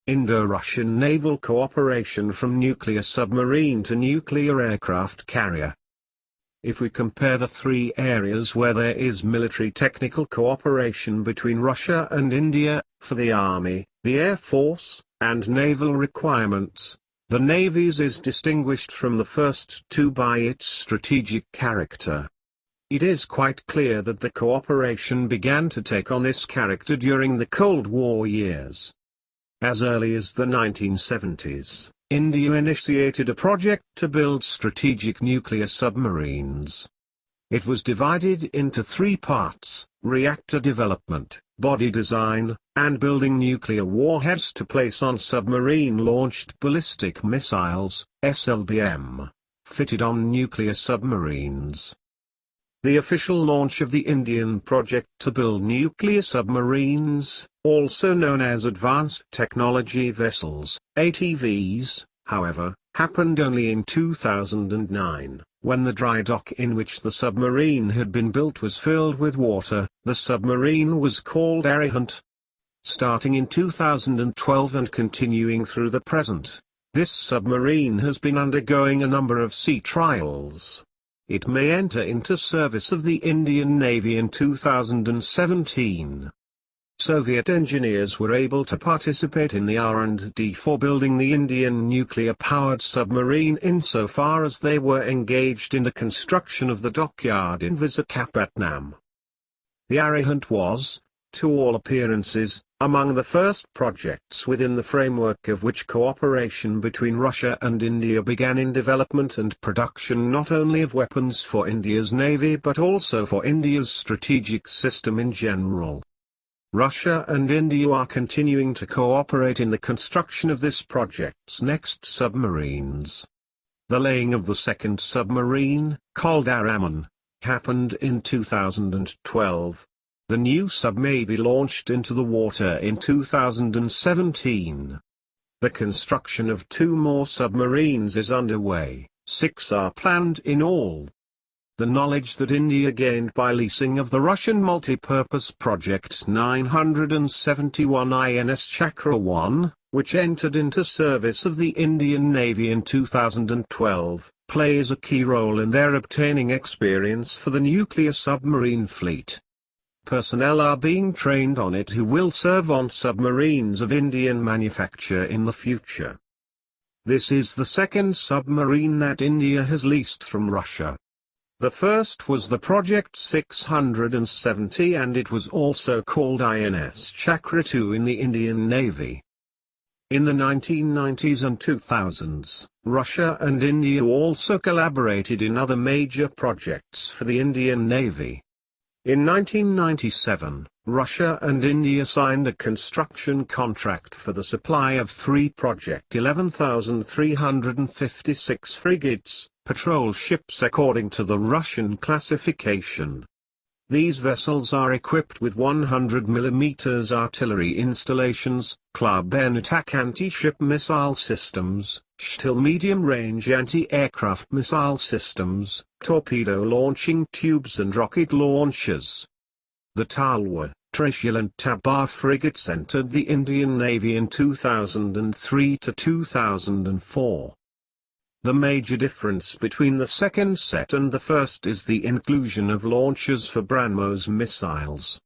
Indo-Russian naval cooperation from nuclear submarine to nuclear aircraft carrier. If we compare the three areas where there is military technical cooperation between Russia and India, for the Army, the Air Force, and naval requirements, the Navy's is distinguished from the first two by its strategic character. It is quite clear that the cooperation began to take on this character during the Cold War years. As early as the 1970s, India initiated a project to build strategic nuclear submarines. It was divided into three parts: reactor development, body design, and building nuclear warheads to place on submarine-launched ballistic missiles, SLBM, fitted on nuclear submarines. The official launch of the Indian project to build nuclear submarines, also known as Advanced Technology Vessels, ATVs, however, happened only in 2009, when the dry dock in which the submarine had been built was filled with water. The submarine was called Arihant. Starting in 2012 and continuing through the present, this submarine has been undergoing a number of sea trials. It may enter into service of the Indian Navy in 2017. Soviet engineers were able to participate in the R&D for building the Indian nuclear-powered submarine insofar as they were engaged in the construction of the dockyard in Visakhapatnam. The Arihant was, to all appearances, among the first projects within the framework of which cooperation between Russia and India began in development and production not only of weapons for India's navy but also for India's strategic system in general. Russia and India are continuing to cooperate in the construction of this project's next submarines. The laying of the second submarine, called Araman, happened in 2012. The new sub may be launched into the water in 2017. The construction of two more submarines is underway, 6 are planned in all. The knowledge that India gained by leasing of the Russian multi-purpose project 971 INS Chakra 1, which entered into service of the Indian Navy in 2012, plays a key role in their obtaining experience for the nuclear submarine fleet. Personnel are being trained on it who will serve on submarines of Indian manufacture in the future. This is the second submarine that India has leased from Russia. The first was the Project 670 and it was also called INS Chakra 2 in the Indian Navy. In the 1990s and 2000s, Russia and India also collaborated in other major projects for the Indian Navy. In 1997, Russia and India signed a construction contract for the supply of 3 Project 11,356 frigates, patrol ships according to the Russian classification. These vessels are equipped with 100 mm artillery installations, club N attack anti-ship missile systems, Shtil medium-range anti-aircraft missile systems, torpedo launching tubes and rocket launchers. The Talwar, Trishul and Tabar frigates entered the Indian Navy in 2003 to 2004. The major difference between the second set and the first is the inclusion of launchers for BrahMos missiles.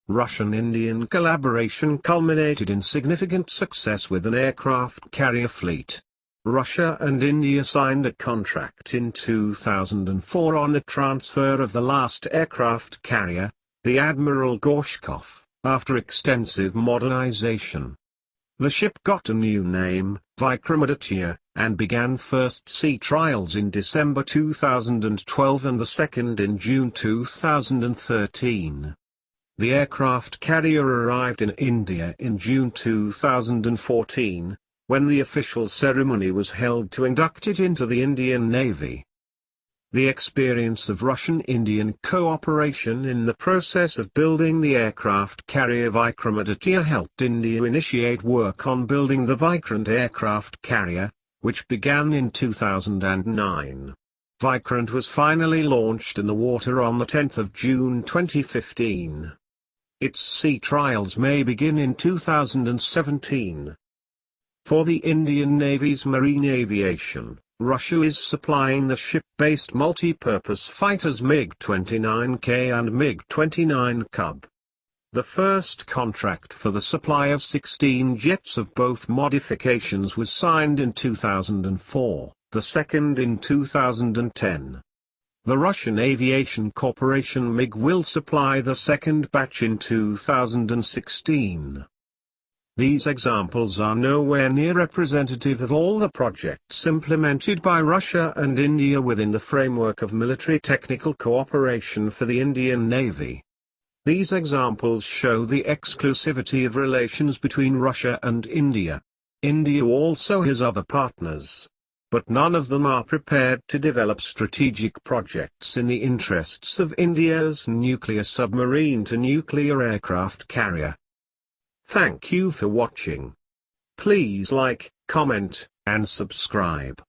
Russian-Indian collaboration culminated in significant success with an aircraft carrier fleet. Russia and India signed a contract in 2004 on the transfer of the last aircraft carrier, the Admiral Gorshkov, after extensive modernization. The ship got a new name, Vikramaditya, and began first sea trials in December 2012 and the second in June 2013. The aircraft carrier arrived in India in June 2014, when the official ceremony was held to induct it into the Indian Navy. The experience of Russian-Indian cooperation in the process of building the aircraft carrier Vikramaditya helped India initiate work on building the Vikrant aircraft carrier, which began in 2009. Vikrant was finally launched in the water on the 10th of June 2015. Its sea trials may begin in 2017. For the Indian Navy's marine aviation, Russia is supplying the ship-based multi-purpose fighters MiG-29K and MiG-29 Cub. The first contract for the supply of 16 jets of both modifications was signed in 2004, the second in 2010. The Russian Aviation Corporation MiG will supply the second batch in 2016. These examples are nowhere near representative of all the projects implemented by Russia and India within the framework of military technical cooperation for the Indian Navy. These examples show the exclusivity of relations between Russia and India. India also has other partners, but none of them are prepared to develop strategic projects in the interests of India's nuclear submarine to nuclear aircraft carrier. Thank you for watching. Please like, comment, and subscribe.